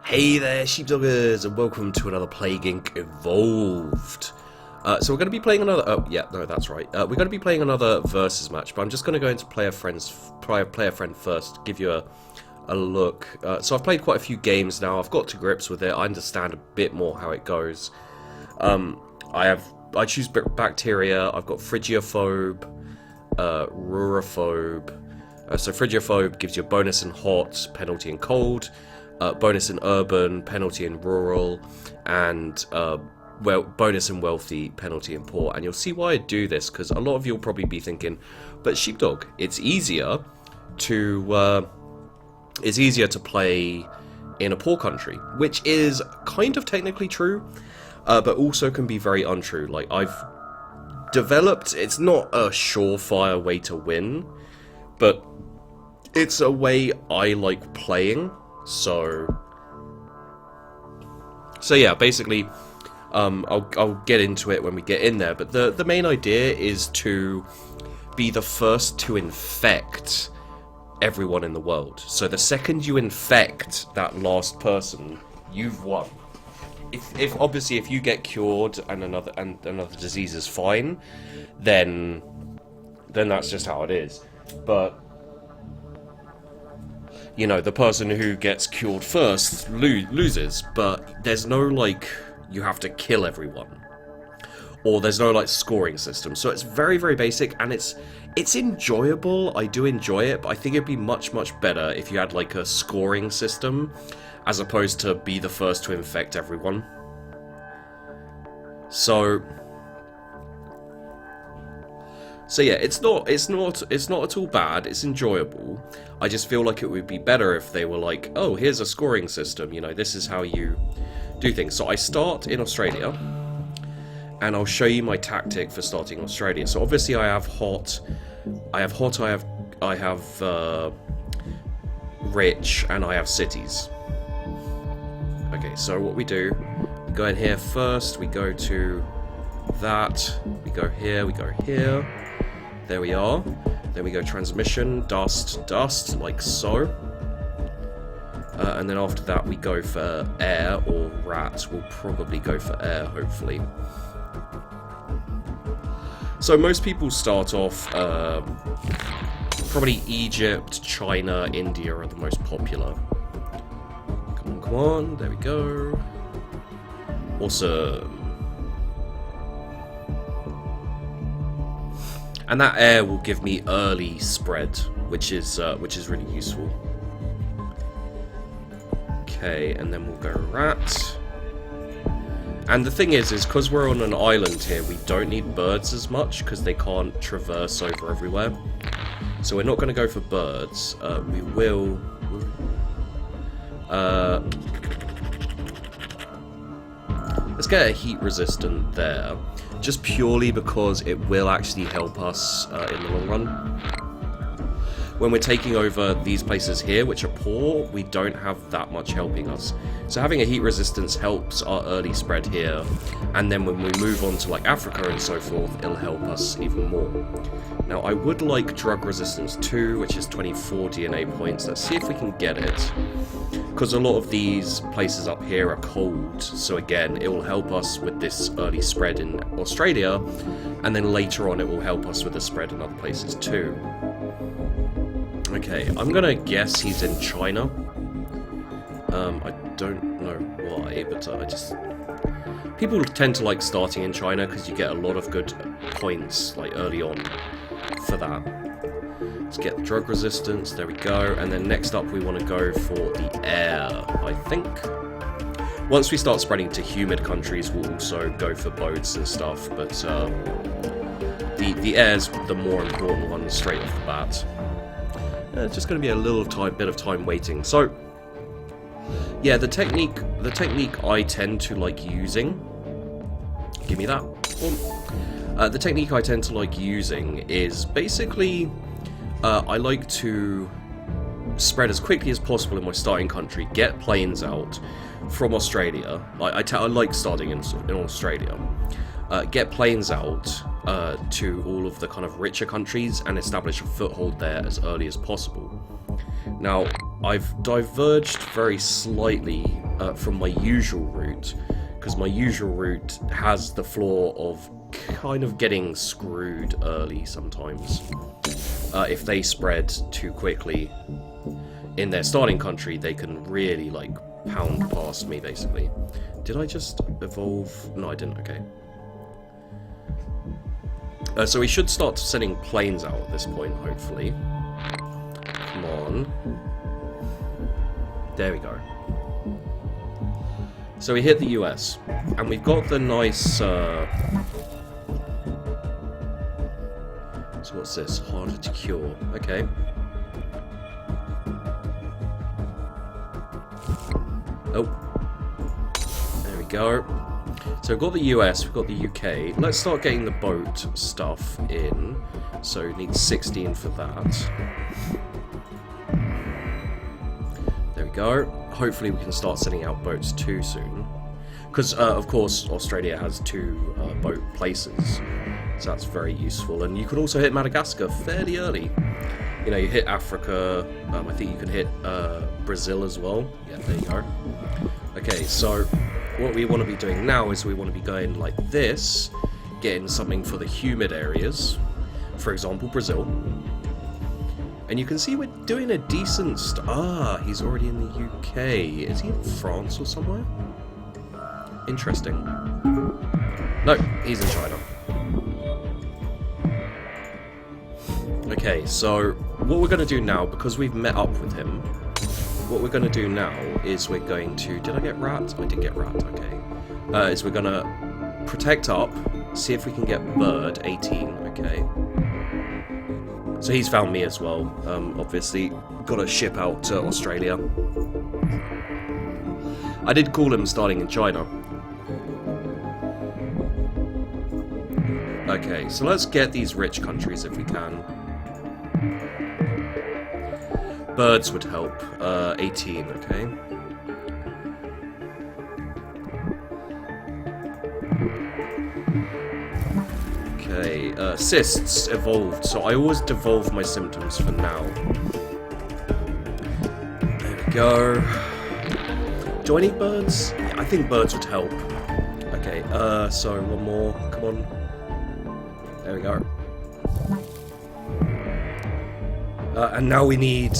Hey there, sheepdoggers, and welcome to another Plague Inc. Evolved. So we're going to be playing another. Oh, yeah, no, that's right. We're going to be playing another versus match, but I'm just going to go into player friend first. Give you a look. So I've played quite a few games now. I've got to grips with it. I understand a bit more how it goes. I choose bacteria. I've got Phrygiophobe, Rurophobe. So Phrygiophobe gives you a bonus in hot, penalty in cold. Bonus in urban, penalty in rural, and bonus in wealthy, penalty in poor. And you'll see why I do this, because a lot of you'll probably be thinking, but sheepdog, it's easier to play in a poor country, which is kind of technically true, but also can be very untrue. Like, I've developed, it's not a surefire way to win, but it's a way I like playing. So yeah, basically, I'll get into it when we get in there, but the main idea is to be the first to infect everyone in the world. So the second you infect that last person, you've won. If obviously if you get cured and another disease is fine, then that's just how it is. But you know, the person who gets cured first loses, but there's no, like, you have to kill everyone. Or there's no, like, scoring system. So it's very, very basic, and it's enjoyable. I do enjoy it, but I think it'd be much, much better if you had, like, a scoring system, as opposed to be the first to infect everyone. So yeah, it's not at all bad. It's enjoyable. I just feel like it would be better if they were like, oh, here's a scoring system. You know, this is how you do things. So I start in Australia, and I'll show you my tactic for starting Australia. So obviously I have hot, I have rich, and I have cities. Okay, so what we do, we go in here first. We go to that. We go here. We go here. There we are. Then we go transmission, dust, like so. And then after that we go for air or rat. We'll probably go for air, hopefully. So most people start off, probably Egypt, China, India are the most popular. Come on, there we go. Awesome. And that air will give me early spread, which is really useful. Okay, and then we'll go rat. And the thing is because we're on an island here, we don't need birds as much, because they can't traverse over everywhere. So we're not going to go for birds. We will. Let's get a heat resistant there. Just purely because it will actually help us in the long run. When we're taking over these places here, which are poor, we don't have that much helping us. So having a heat resistance helps our early spread here, and then when we move on to like Africa and so forth, it'll help us even more. Now I would like drug resistance 2, which is 24 DNA points. Let's see if we can get it. Because a lot of these places up here are cold, so again, it will help us with this early spread in Australia, and then later on it will help us with the spread in other places too. Okay, I'm gonna guess he's in China. I don't know why, but people tend to like starting in China because you get a lot of good points like early on for that. Let's get the drug resistance, there we go, and then next up we want to go for the air, I think. Once we start spreading to humid countries, we'll also go for boats and stuff, but the air's the more important one straight off the bat. It's just going to be a little bit of time waiting. So, yeah, the technique I tend to like using, give me that. The technique I tend to like using is basically, I like to spread as quickly as possible in my starting country, get planes out from Australia. I like starting in Australia. Get planes out to all of the kind of richer countries and establish a foothold there as early as possible. Now, I've diverged very slightly from my usual route, because my usual route has the flaw of kind of getting screwed early sometimes. If they spread too quickly in their starting country, they can really, like, pound past me, basically. Did I just evolve? No, I didn't. Okay. So we should start sending planes out at this point, hopefully. Come on. There we go. So we hit the US, and we've got the nice... So what's this? Harder to cure. Okay. Oh. There we go. So we've got the US, we've got the UK. Let's start getting the boat stuff in. So we need 16 for that. There we go. Hopefully we can start sending out boats too soon. Because, of course, Australia has 2 boat places. So that's very useful. And you can also hit Madagascar fairly early. You know, you hit Africa. I think you can hit Brazil as well. Yeah, there you go. Okay, so what we want to be doing now is we want to be going like this, getting something for the humid areas. For example, Brazil. And you can see we're doing a decent... he's already in the UK. Is he in France or somewhere? Interesting. No, he's in China. Okay, so what we're going to do now, because we've met up with him, what we're going to do now is we're going to... Did I get rat? I did get rat, okay. Is we're going to protect up, see if we can get bird, 18, okay. So he's found me as well, obviously. Got to ship out to Australia. I did call him starting in China. Okay, so let's get these rich countries if we can. Birds would help. 18, okay. Okay, cysts evolved, so I always devolve my symptoms for now. There we go. Do I need birds? Yeah, I think birds would help. Okay, so one more, come on. There we go. And now we need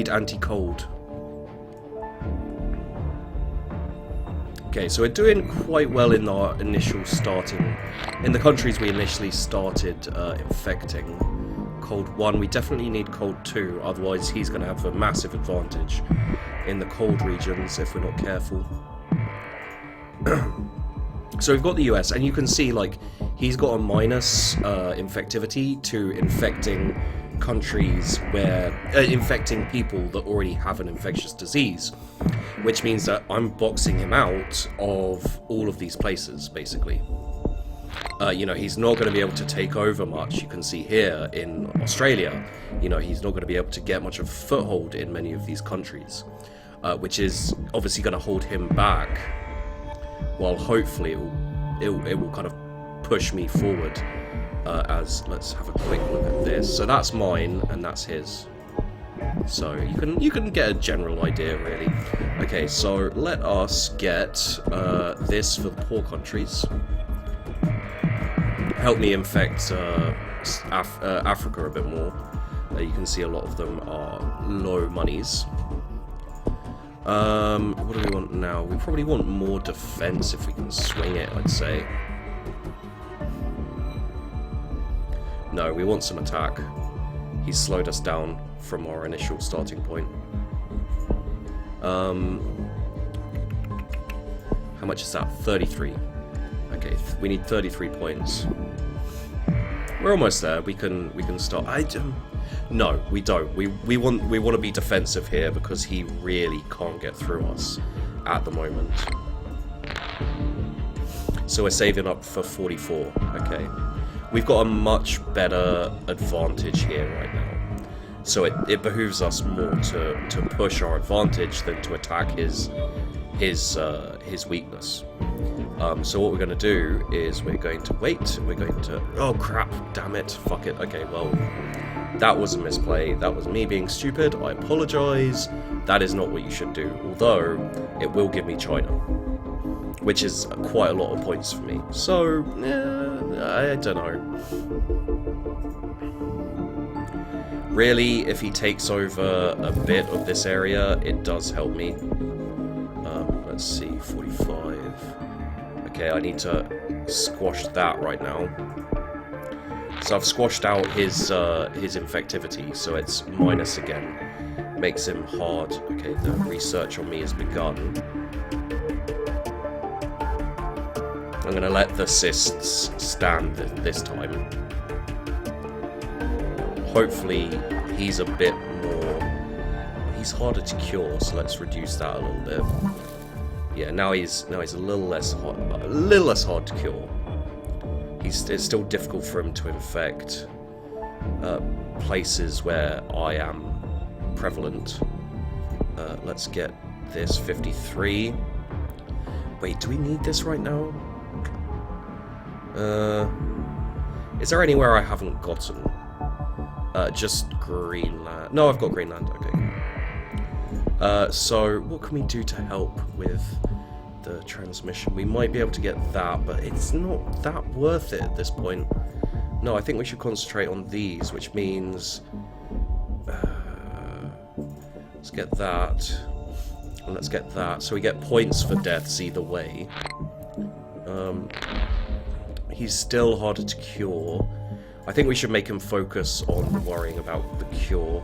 anti-cold. Okay, so we're doing quite well in our initial starting, in the countries we initially started infecting. Cold 1, we definitely need cold 2, otherwise he's going to have a massive advantage in the cold regions if we're not careful. So we've got the US, and you can see, like, he's got a minus infectivity to infecting countries where infecting people that already have an infectious disease, which means that I'm boxing him out of all of these places, basically. You know, he's not going to be able to take over much. You can see here in Australia, you know, he's not going to be able to get much of a foothold in many of these countries, which is obviously going to hold him back, while hopefully it will kind of push me forward. As let's have a quick look at this. So that's mine and that's his. So you can get a general idea, really. Okay, so let us get this for the poor countries. Help me infect Africa a bit more. You can see a lot of them are low monies. What do we want now? We probably want more defense if we can swing it, I'd say. No, we want some attack. He's slowed us down from our initial starting point. How much is that? 33. Okay, we need 33 points. We're almost there. We can start. No, we don't. We want to be defensive here because he really can't get through us at the moment. So we're saving up for 44. Okay. We've got a much better advantage here right now. So it behooves us more to push our advantage than to attack his his weakness. So what we're going to do is we're going to wait. We're going to... Oh, crap. Damn it. Fuck it. Okay, well, that was a misplay. That was me being stupid. I apologise. That is not what you should do. Although, it will give me China, which is quite a lot of points for me. So, I don't know. Really, if he takes over a bit of this area, it does help me. Let's see, 45. Okay, I need to squash that right now. So I've squashed out his infectivity, so it's minus again. Makes him hard. Okay, the research on me has begun. I'm gonna let the cysts stand this time. Hopefully he's a bit more... He's harder to cure, so let's reduce that a little bit. Yeah, now he's a little less hard to cure. It's still difficult for him to infect places where I am prevalent. Let's get this 53. Wait, do we need this right now? Is there anywhere I haven't gotten? Just Greenland. No, I've got Greenland. Okay. So what can we do to help with the transmission? We might be able to get that, but it's not that worth it at this point. No, I think we should concentrate on these, which means let's get that, and let's get that. So we get points for deaths either way. He's still harder to cure. I think we should make him focus on worrying about the cure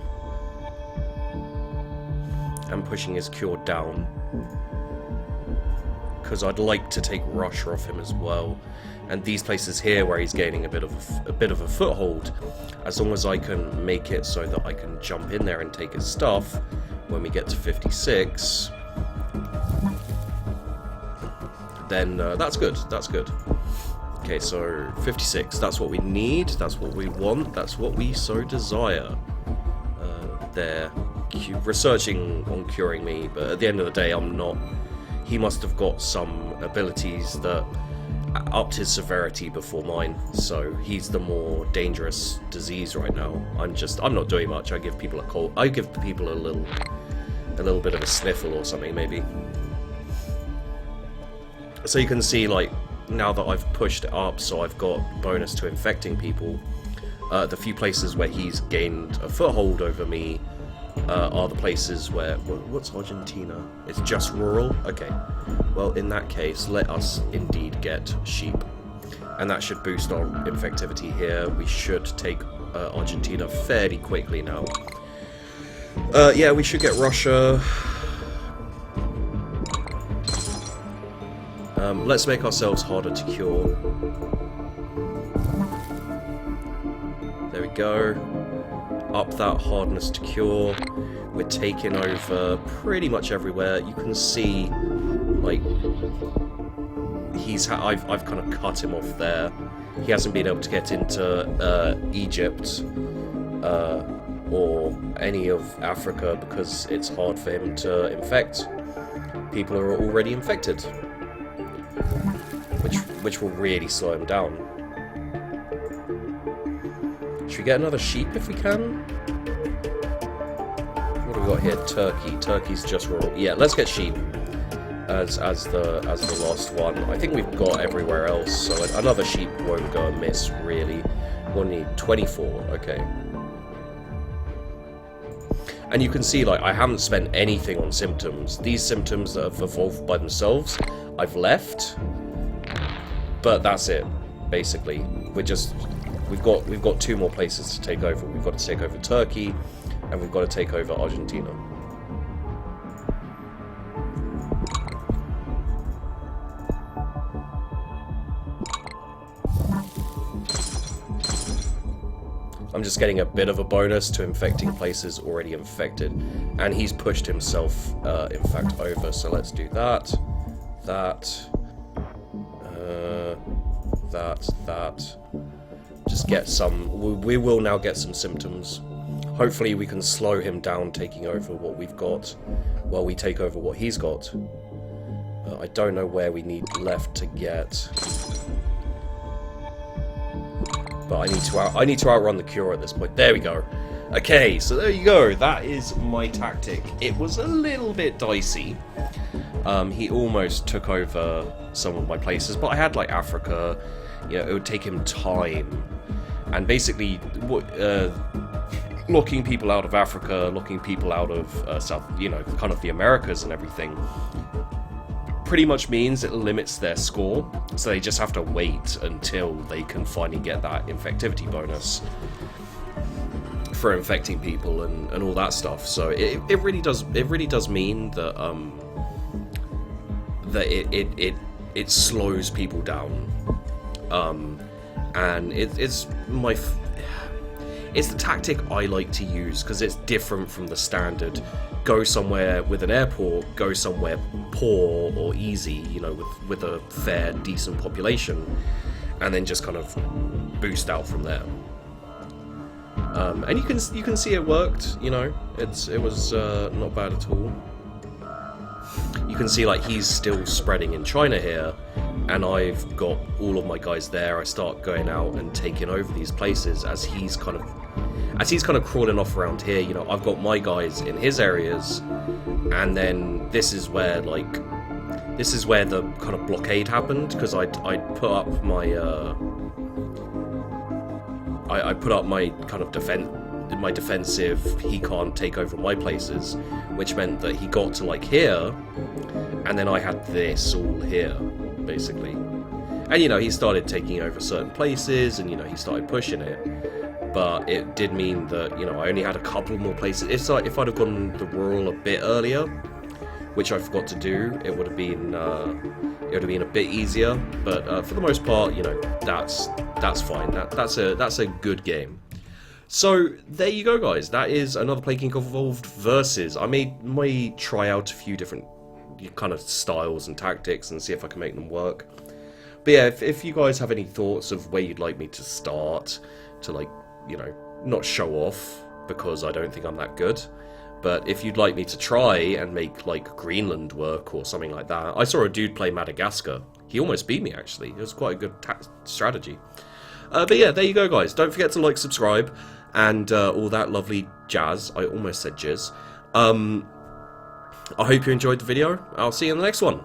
and pushing his cure down, because I'd like to take Russia off him as well. And these places here where he's gaining a bit of a foothold, as long as I can make it so that I can jump in there and take his stuff when we get to 56, then that's good. That's good. Okay, so 56, that's what we need, that's what we want, that's what we so desire. They're researching on curing me, but at the end of the day, I'm not. He must have got some abilities that upped his severity before mine, so he's the more dangerous disease right now. I'm not doing much. I give people a cold. I give people a little bit of a sniffle or something, maybe. So you can see, like, now that I've pushed it up, so I've got bonus to infecting people, the few places where he's gained a foothold over me are the places where... What's Argentina? It's just rural? Okay. Well, in that case, let us indeed get sheep. And that should boost our infectivity here. We should take Argentina fairly quickly now. Yeah, we should get Russia. Let's make ourselves harder to cure. There we go. Up that hardness to cure. We're taking over pretty much everywhere. You can see, like, I've kind of cut him off there. He hasn't been able to get into Egypt or any of Africa because it's hard for him to infect. People are already infected, which will really slow him down. Should we get another sheep if we can? What do we got here? Turkey. Turkey's just rural. Yeah, let's get sheep as the last one. I think we've got everywhere else, so another sheep won't go amiss, really. We'll need 24. Okay. And you can see, like, I haven't spent anything on symptoms. These symptoms that have evolved by themselves, I've left. But that's it, basically. We've got two more places to take over. We've got to take over Turkey, and we've got to take over Argentina. I'm just getting a bit of a bonus to infecting places already infected, and he's pushed himself, in fact, over. So let's do that, that. Just get some. We will now get some symptoms. Hopefully we can slow him down taking over what we've got while we take over what he's got. I don't know where we need left to get. But I need to outrun the cure at this point. There we go. Okay, so there you go. That is my tactic. It was a little bit dicey. He almost took over some of my places, but I had like Africa. You know, it would take him time, and basically, locking people out of Africa, locking people out of South, you know, kind of the Americas and everything, pretty much means it limits their score, so they just have to wait until they can finally get that infectivity bonus for infecting people and all that stuff. So it really does mean that it slows people down, and it's the tactic I like to use because it's different from the standard go somewhere with an airport, go somewhere poor or easy, you know, with a fair, decent population, and then just kind of boost out from there. And you can see it worked, you know, it was not bad at all. You can see like he's still spreading in China here, and I've got all of my guys there. I start going out and taking over these places as he's kind of crawling off around here. You know, I've got my guys in his areas, and then this is where the kind of blockade happened, because I put up my I put up my kind of defensive, he can't take over my places, which meant that he got to like here, and then I had this all here, basically. And you know, he started taking over certain places, and you know, he started pushing it. But it did mean that, you know, I only had a couple more places. If I'd have gone the rural a bit earlier, which I forgot to do, it would have been a bit easier. But for the most part, you know, that's fine. That's a good game. So there you go, guys. That is another Plague King Evolved versus. I may try out a few different kind of styles and tactics and see if I can make them work. But yeah, if you guys have any thoughts of where you'd like me to start to, like, you know, not show off because I don't think I'm that good, but if you'd like me to try and make like Greenland work or something like that. I saw a dude play Madagascar. He almost beat me, actually. It was quite a good strategy. But yeah, there you go, guys. Don't forget to like, subscribe, and all that lovely jazz. I almost said jizz. I hope you enjoyed the video. I'll see you in the next one.